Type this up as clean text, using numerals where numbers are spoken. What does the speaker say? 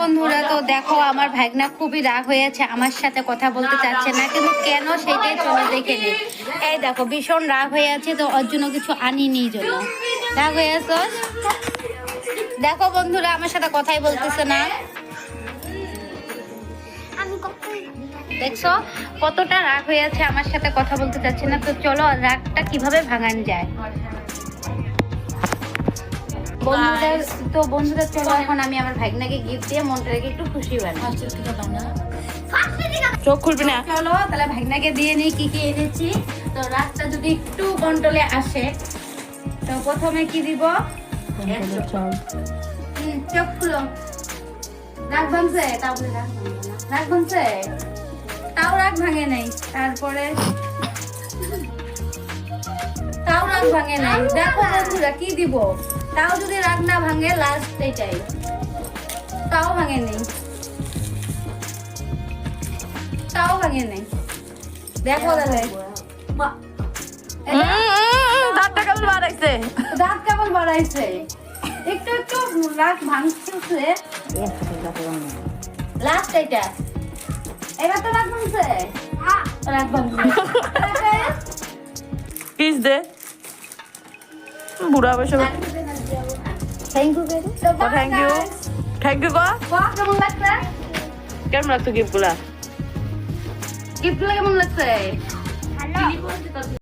বন্ধুরা, তো দেখো আমার ভাগনা খুবই রাগ হয়েছে, আমার সাথে কথা বলতে চাচ্ছে না, কিন্তু কেন সেটাই চলো দেখে নি। এই দেখো ভীষণ রাগ হয়ে আছে, তো ওর জন্য কিছু আনিনি জন্য রাগ হয়ে আছো। দেখো বন্ধুরা আমার সাথে কথাই বলতেছে না, দেখছো কতটা রাগ হয়ে আছে, আমার সাথে কথা বলতে চাচ্ছে না। তো চলো রাগটা কিভাবে ভাঙান যায় বন্ধুরা চলো এখন আমি আমার ভাগনাকে গিফট দিয়ে মনটাকে একটু খুশি বানাই। চোখ খুলবি না। চলো তাহলে ভাগনাকে দিয়ে নিই কি কি এনেছি। তো রাগটা যদি একটু কন্ট্রোলে আসে, তো প্রথমে কি দিব? চোখ খুলো। রাগ ভাঙছে? তাও বলে রাগ ভাঙবে না। রাগ ভাঙছে? তাও রাগ ভাঙে নাই। তারপরে তাও রাগ ভাঙে নাই। দেখো বন্ধুরা কি দিব, তাও যদি রাগ না ভাঙে লাস্ট এটাই, তাও ভাঙে নেই, তাও ভাঙে নেই। দেখো তাহলে দাঁতটা কেমন বাড়াইছে, দাঁত কেমন বাড়াইছে, একটু একটু রাগ ভাঙছে লাস্ট এটা। এবার তো রাগ ভাঙছে, রাগ ভাঙছে কিস দে বুড়া বসে। Thank you thank you thank you কেমন লাগছে? কেমন লাগতো গিফট গুলা? গিফট কেমন লাগছে?